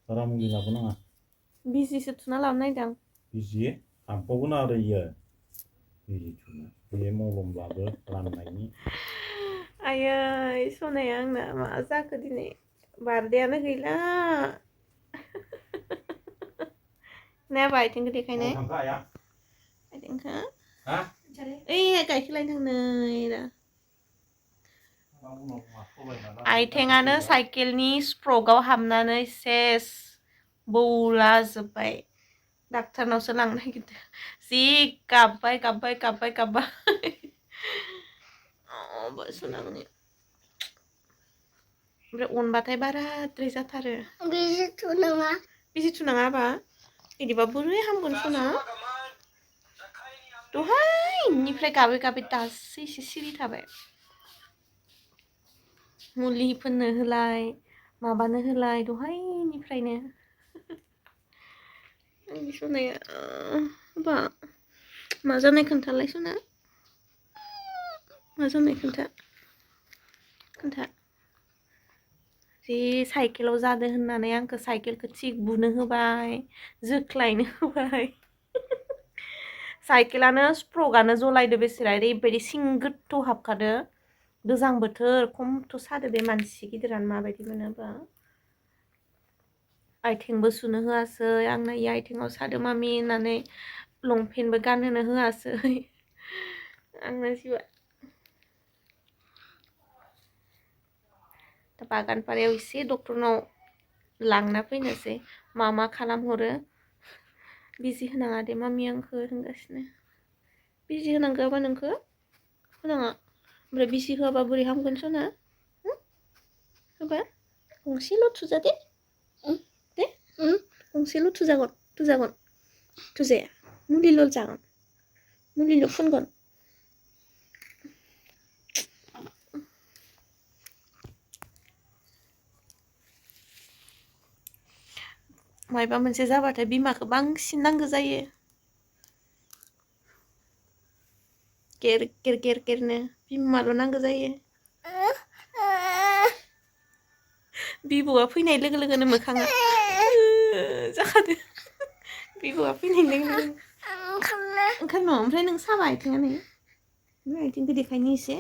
बारा मुलि लाबोनाङा बिजिसो थुना लाबोनो नागिरदों आं बिजि थांफावगोन आरो इयो बिजि थुनो बे मलमब्लाबो राननायनि आयै सनाया आंना मा जाखो दिनै बार्थडेआनो गैला नायाबा आथिंखौ देखायनाय थांखा आया आथिंखौ हा ओइ गाइखेर लायनो थांनो दा आथिङानो साइकेलनि स्प्रकआव हाबनानै सेस बौलाजोब्बाय डाक्टारनावसो लांनो नागिरदों जि गाबबाय गाबबाय गाबबाय गाबबाय सुनांनि ओमफ्राय अनबाथाय बाराद्राय जाथारो बिजि थुनाङा बा बिदिबा बोरै हामगोन सना दहायनिफ्राय गाबै गाबै दासो एसे सिरि थाबाय मुलि फोननो होलाय माबानो होलाय दहायनिफ्रायनो आंनि सनाया बा मा जानाय खोन्थालाय सना मा जानाय खोन्था जि साइकेलाव जादों होननानै आंखौ साइकेलखौ थिग बुनो होबाय जोख्लायनो होबाय साइकेलानो स्प्रकआनो जलायदो बेसेरा ओरैबायदि सिं गोथौ हाबखादो गोजां बोथोर खमथ' सादो बे मानसि गिदिरानो माबायदि मोनोबा आथिंबो सुनो होआसै आंना इ आथिङाव सादो मामि होननानै लंपेन्टबो गानहोनो होआसै आंना जिउआ दा बागानपारायाव एसे डक्टरनाव लांना फैनोसै मा खालामहरो बिजि होनाङा दे मामि आंखौ होनगासिनो बिजि होनांगौबा नोंखौ होनाङा ओमफ्राय बिजि होआबा बोरै हामगोन सना होबा गंसेल' थुजा दे गंसेल' थुजागोन थुजाया मुलिल' जागोन मुलिल' फुनगोन मायबा मोनसे जाबाथाय बिमाखौ बांसिन नांगौ जायो गेर गेर गेर गेरनो बिमाल' नांगौ जायो बिबौआ फैनाय लोगो लोगोनो मोखाङा जाखादो बिबौआ फैनाय लोगो लोगो ओंखारनो ओमफ्राय नों साबा आथिङा नै आथिंखौ देखायनो एसे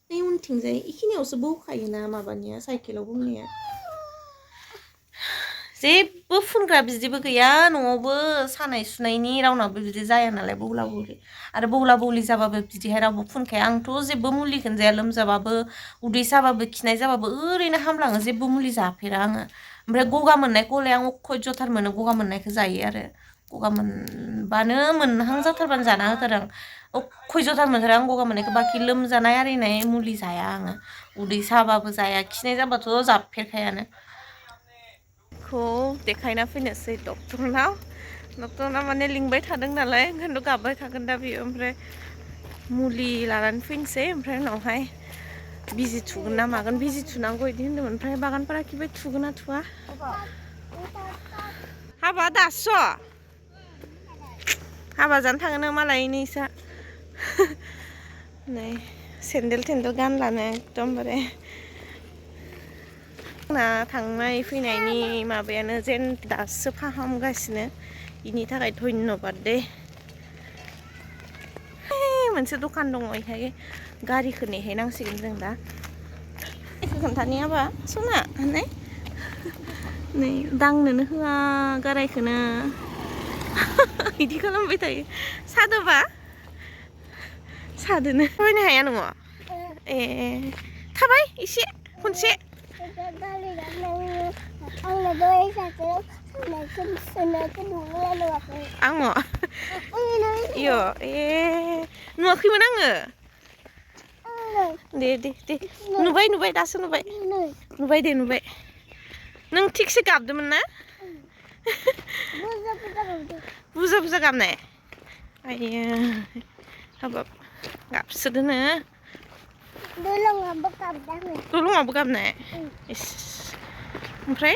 नै उनथिंजाय इखिनियावसो बौखायोना माबानिया साइकेलाव बौनाया जेबो फुनग्रा बिदिबो गैया न'आवबो सानाय सुनायनि रावनाबो बिदि जाया नालाय बौला बौलि आरो बौला बौलि जाबाबो बिदिहाय रावबो फुनखाया आंथ' जेबो मुलिखौनो जाया लोमजाबाबो उदै साबाबो खिनाय जाबाबो ओरैनो हामलाङो जेबो मुलि जाफेरा आङो ओमफ्राय गगा मोननायखौ हले आं अखयजथार मोनो गगा मोननायखौ जायो आरो गगा मोनबानो मोनहां जाथारबानो जाना होथारो आं अखयजथार मोनथारो आं गगा मोननायखौ बाखि लोमजानाय आरिनाय मुलि जाया आङो उदै साबाबो जाया खिनाय जाबाथ' जाफेरखायानो खौ देखायना फैनोसै डक्टरनाव माने लिंबाय थादों नालाय ओंखायनोथ' गाबबाय थागोन दा बियो ओमफ्राय मुलि लानानै फैनोसै ओमफ्राय उनावहाय बिजि थुगोन ना मागोन बिजि थुनांगौ बिदि होनदोंमोन ओमफ्राय बागानपारा खिबाय थुगोन ना थुवा हाबा दासो हाबा जानो थाङोनो मालाय नैसा नै सेन्देल थेन्देल गानलानो एकदमबारे आंना थांनाय फैनायनि माबायानो जेन दासो फाहामगासिनो बेनि थाखाय धन्यबाद दे मोनसे दखान दङ बेहाय गारिखौ नेहैनांसिगोन जों दा बेखौ खोन्थानि हाबा सना नै दांनोनो होआ गारायखौनो बिदि खालामबाय थायो सादोबा सादोनो थाबायनो हाया नङ ए थाबाय एसे खनसे आङ इयो ए नुवाखैमोन आङो दे नुबाय दासो नुबाय दे नों थिगसे गाबदोंमोन ना बुरजा गाबनाय आयो हाबाब गाबसोदोनो दलङाबो गाबनाय इस ओमफ्राय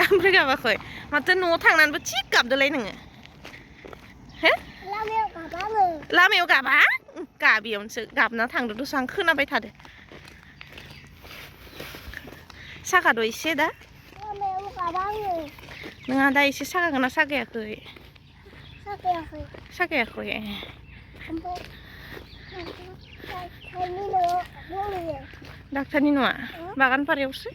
ओमफ्राय गाबाखै माथो न'आव थांनानैबो थिग गाबदोलाय नोङो लामायाव गाबा गाबियावनोसो गाबना थांदो दसां खोनाबाय थादो सागाद' एसे दा नोंहा दा एसे सागागोन ना सागायाखै सागायाखै डाक्टारनि नङा बागानपारायावसो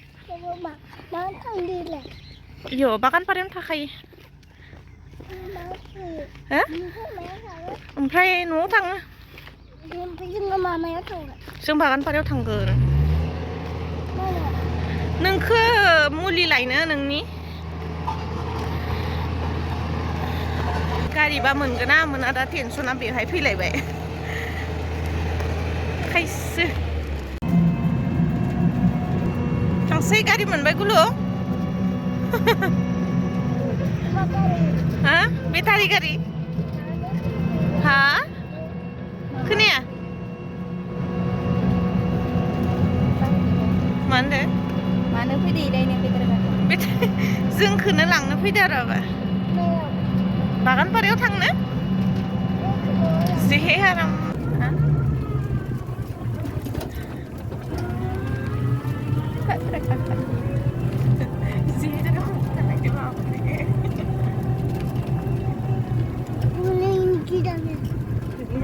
इयो बागानपारायावनो थाखायो हो ओमफ्राय न'आव थाङो जों बागानपारायाव थांगोन नोंखो मुलि लायनो नोंनि गारिबा मोनगोन ना मोना दा टेनसना बेवहाय फैलायबाय खायसो थांसै गारि मोनबाय गुलु हा बेटारि गारि हा खोनाया मा होनदो मानो फैदो इलायनो बेटारि जोंखौनो लांनो फैदो आरो बागानपारायाव थांनो जे आराम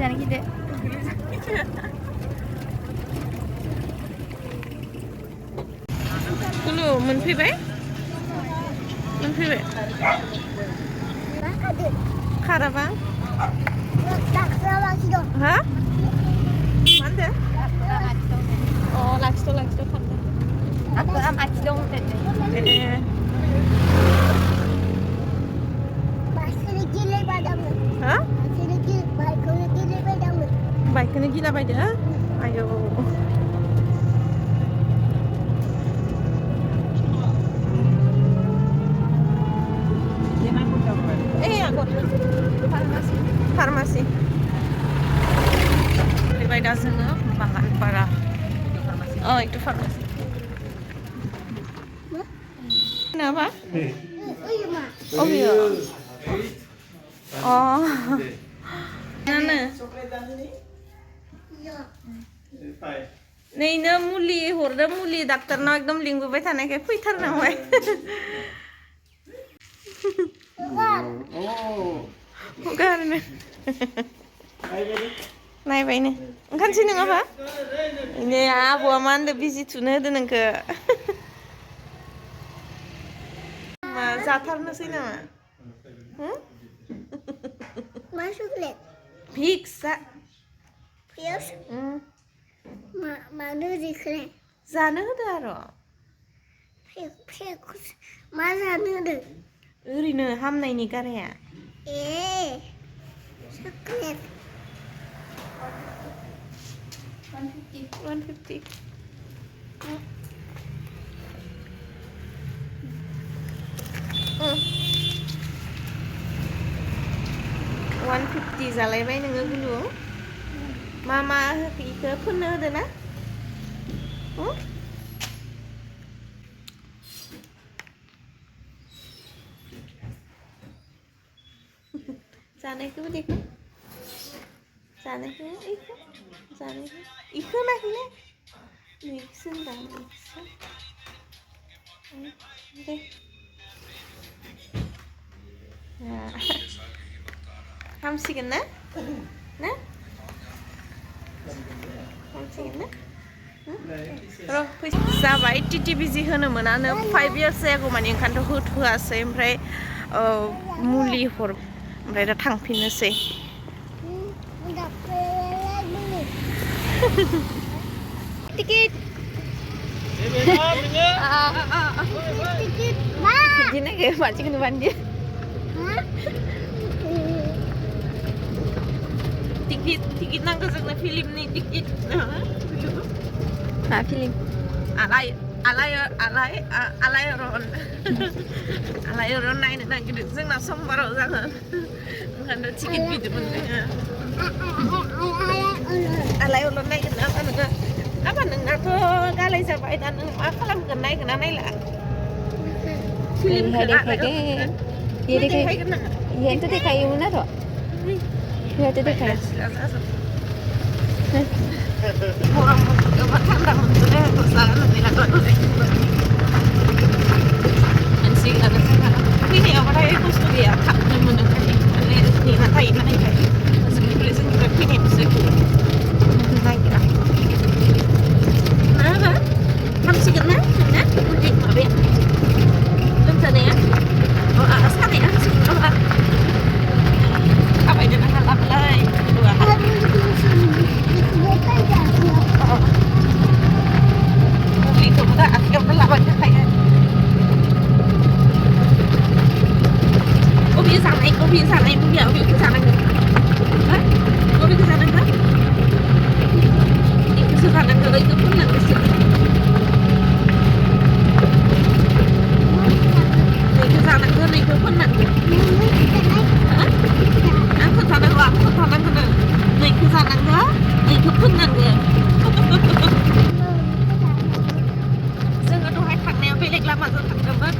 जानो गिदो कुलु मोनफैबाय खाराबा हा मा होनदो अ लाखिथ' थांदो aku aci dong ha बाइकखौनो गिलाबायदो आयौ फार्मासि फैबाय दा जोङो Baganpara itu pharmacy kenapa oh iya oh mana nैनो मुलि हरदो मुलि डाक्टारनाव एकदम लिंबोबाय थानायखाय फैथारनांबाय हगारनो नायबायनो ओंखारसै नङाबा नै आबौआ मा होनदो बिजि थुनो होदो नोंखो मा जाथारनोसै नामा भिक्स मानो जिखोले जानो होदो आरो मा जानो होदो ओरैनो हामनायनि गाराया चकलेट 150 150 जालायबाय नोङो गुलु मा इखो फोननो होदो ना जानायखौबो देखो जानायखौ इखो नायखैले मिक्सन दा मिक्सन दे हामसिगोन ना हामसिगोन ना र' जाबाय टिटि बिजि होनो मोनानो 5 years जायागौ माने ओंखायनोथ' होथ'आसै ओमफ्राय मुलि हर ओमफ्राय दा थांफिननोसै टिकेट बिदिनो गैया मानसिखौनो बान्दि टिकेट नांगौ जोंनो फिल्मनि टिकेट मा फिल्म आलायरन नायनो नागिरदों जोंना समबाराव जागोन ओंखायनो टिकेट बिदोंमोन आलायरन नायगोन ना नोङो गाबा नोंनाथ' गालाय जाबाय दा नों मा खालामगोन नायगोन ना नायला फिल्मखौ देखायगोन नामा Iya itu deh kayak mana tuh? Iya itu deh kayak. gurang matanda mentunya kesalahan nanti nak lagi sih ada sekarang tapi ini apa ya aku sudah ya tak menemukan ini nanti masih boleh sendiri ini bisa lagi lah mana kamu sih kena udah apa ya belum sana ya oh sana ya sih apa itu nak halap lagi dua itu bukan akhir melawan kayak Cô biết sáng này không hiểu bị cái sáng này đấy cô biết cái sáng này không thì cái sáng này cái đấy cứ phân là cái sự cái sáng này cứ phân là cái sáng này là cái sáng này này cái sáng này đó này cứ phân là cáiซึ่งก็ดูให้ถักแนวไปเล็กละมันจะถักกันบ้าง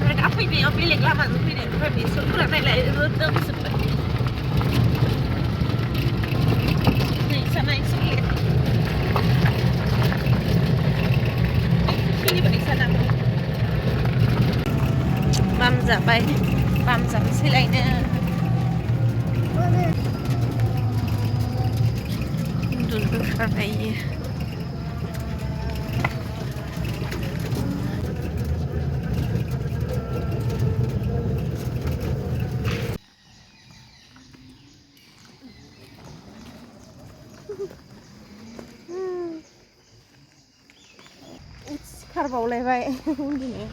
แล้วก็ไปเดียวไปเล็กละมันไปเดียวไปสุดละในหลายเรื่องสุดเลยนี่สนายสุดเลยที่นี่เป็นสนามบัมจะไปบัมจะสิไรเนี่ยดูดูอะไรखारबावलाय बाय उन्दुनो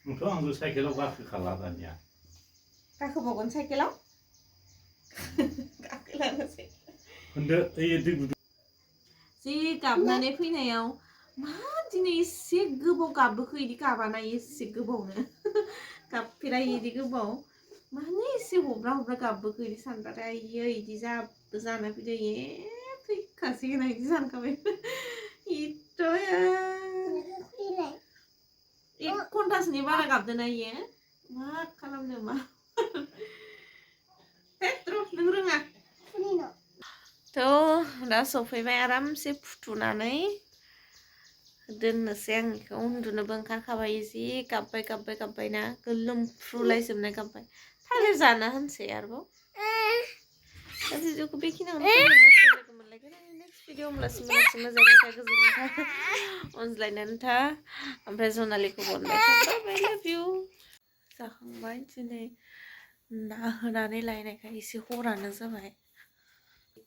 नोंथ' आंबो साइकेलाव गाखोखाला दानिया गाखोबावगोन साइकेलाव गाखोलानोसै होनदो ओइ दै गुदुं जि गाबनानै फैनायाव मा दिनै एसे गोबाव गाबबोखो इदि गाबाना एसे गोबावनो गाबफेरा इदि गोबाव मानो एसे हब्रा हब्रा गाबबोखो इदि सानबाथाय आइयो इदि जाना फैदो थैखासिगोन आं इदि सानखाबाय इथ'या 1 घन्टासोनि बारा गाबदोना इयो मा खालामनो मा पेट्र नों रोङा थ' दा सफैबाय आरामसे फुथुनानै दोननोसै आं बेखौ उन्दुनोबो ओंखारखाबाय जि गाबबाय ना गोलोमफ्रुलायजोबनाय गाबबाय थालिर जाना होनसै आरोबाव दा भिडिअखौ बेखिनियावनो लोगो मोनलायगोन नेक्स्ट भिडिअ होमब्लासिम मोजाङै था गोजोनै था अनज्लायनानै था ओमफ्राय जनालिखौ अनबाय था बाय लाभ इउ जाखांबाय दिनै ना होनानै लायनायखाय एसे हरानो जाबाय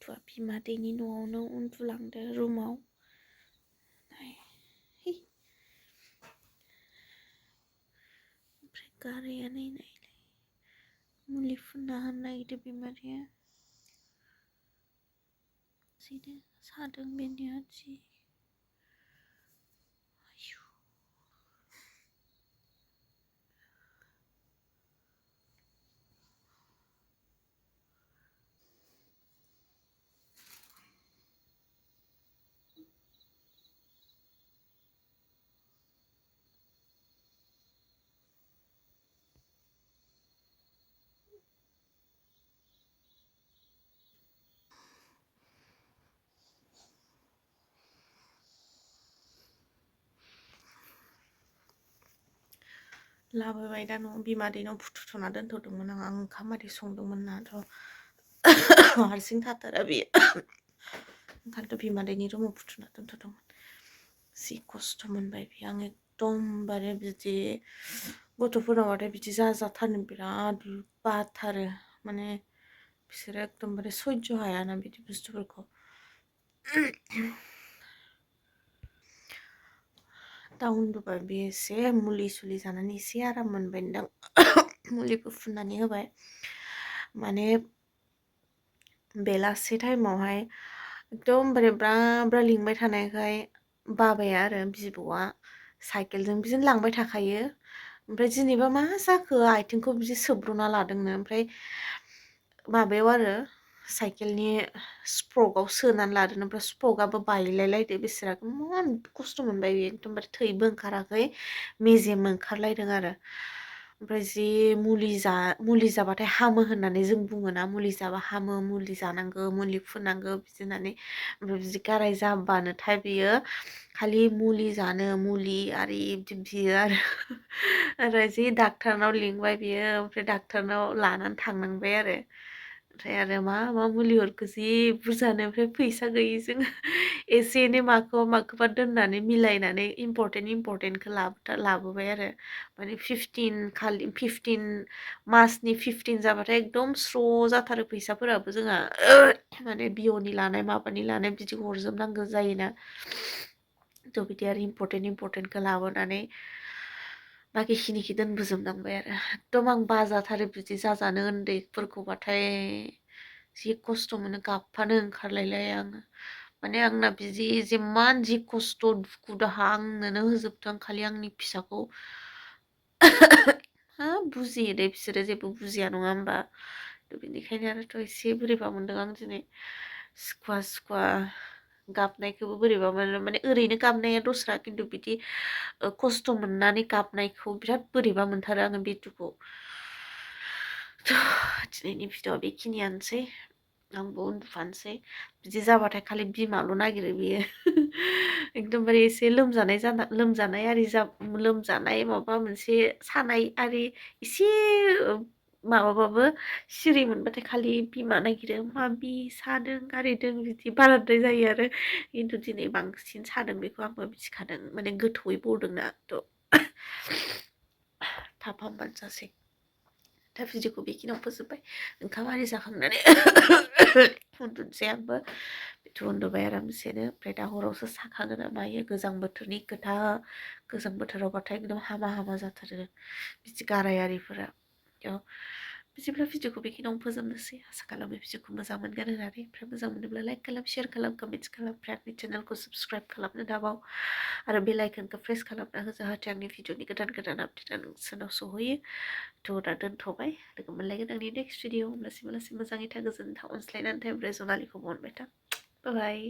थुआ बिमादैनि न'आवनो उन्दुलांदो रुमाव ओमफ्राय गारिया नायलाय मुलि फुनना होनो नागिरदों बिमादैया जिनो सादों बेनिया जि लाबोबाय दा न' बिमादैनाव फुथुथ'ना दोनथ'दोंमोन आं ओंखाम आरि संदोंमोन नाथ' हारसिं थाथारा बियो ओंखायनोथ' बिमादैनि रुमाव फुथुना दोनथ'दोंमोन जि खस्थ' मोनबाय बियो आं एकदमबारे बिदि गथ'फोरनावबाथाय बिदि जाजाथारनो बिराद बाथारो माने बिसोरो एकदमबारे सयज' हायाना बिदि बुस्थुफोरखौ दा उन्दुबाय बे एसे मुलि सुलि जानानै एसे आराम मोनबायदां मुलिबो फुननानै होबाय माने बेलासे टाइमावहाय एकदमबारे ब्रा ब्रा लिंबाय थानायखाय बाबाया आरो बिबौआ साइकेलजों बिदिनो लांबाय थाखायो ओमफ्राय दिनैबा मा जाखो आथिंखौ बिदि सोब्र'ना लादोंनो ओमफ्राय माबायाव आरो साइकेलनि स्प्रकआव सोनानै लादों ओमफ्राय स्प्रकआबो बायलायलायदो बिसोरा इमान खस्थ' मोनबाय बे एकदमबारे थैबो ओंखाराखै मेजेम ओंखारलायदों आरो ओमफ्राय जि मुलि जाबाथाय हामो होननानै जों बुङोना मुलि जाबा हामो मुलि जानांगौ मुलि फुननांगौ बिदि होननानै ओमफ्राय बिदि गाराय जाबानोथाय बियो खालि मुलि जानो मुलि आरि बिदि बियो आरो आरो जि डाक्टारनाव लिंबाय बियो ओमफ्राय डाक्टारनाव लानानै थांनांबाय आरो ओमफ्राय आरो मा मुलि हरखो जि बुरजानो ओमफ्राय फैसा गैयिजों एसे एनै माखौबा दोननानै मिलायनानै इम्परटेन्टखौ लाबोबाय आरो माने 15 मासनि 15 जाबाथाय एकदम स्र' जाथारो फैसाफोराबो जोंहा माने बिअनि लानाय माबानि लानाय बिदि हरजोबनांगौ जायोना थ' बिदि आरो इम्परटेन्टखौ लाबोनानै बाखिखिनिखौ दोनबोजोबनांबाय आरो एकदम आं बाजाथारो बिदि जाजानो उन्दैफोरखौबाथाय जि खस्थ' मोनो गाबफानो ओंखारलायलाय आङो माने आंना बिदि जिमान जि खस्थ' दुखु दाहा आंनोनो होजोबदों खालि आंनि फिसाखौ हा बुजियो दे बिसोरो जेबो बुजिया नङा होमबा थ' बेनिखायनो आरोथ' एसे बोरैबा मोनदों आं दिनै सुखुवा गाबनायखौबो बोरैबा मोनो माने ओरैनो गाबनाया दस्रा खिन्थु बिदि खस्थ' मोननानै गाबनायखौ बिराद बोरैबा मोनथारो आङो बे दुखुखौ दिनैनि भिडिअ'आ बेखिनियानोसै आंबो उन्दुफानोसै बिदि जाबाथाय खालि बिमाल' नागिरो बियो एकदमबारे एसे लोमजानाय माबा मोनसे सानाय आरि एसे माबाबाबो सिरि मोनबाथाय खालि बिमा नागिरो मामि सादों गारिदों बिदि बाराद्राय जायो आरो खिन्थु दिनै बांसिन सादों बेखौ आंबो मिथिखादों माने गोथौयै बौदोंना थ' थाब हामबानो जासै दा भिडिअखौ बेखिनियाव फोजोब्बाय ओंखाम आरि जाखांनानै उन्दुनोसै आंबो बेथ' उन्दुबाय आरामसेनो ओमफ्राय दा हरावसो साखागोन मायो गोजां बोथोरनि खोथा गोजां बोथोरावबाथाय एकदम हामा जाथारो बिदि गाराय आरिफोरा बिदिब्ला भिडिअखौ बेखिनियावनो फोजोबनोसै आसा खालामो भिडिअखौ मोजां मोनगोन होननानै ओमफ्राय मोजां मोनोब्ला लाइक खालाम शेयार खालाम कमेन्ट्स खालाम ओमफ्राय आंनि चेनेलखौ साबस्क्राइब खालामनो दाबाव आरो बेल आइकनखौ प्रेस खालामना हो जाहाथे आंनि भिडिअनि गोदान आपडेटआ नोंसोरनाव सहैयो थ' दा दोनथ'बाय लोगो मोनलायगोन आंनि नेक्स्ट भिडिअ होमब्लासिम मोजाङै था गोजोनथाव अनज्लायनानै था ओमफ्राय जनालिखौबो अनबाय था बाय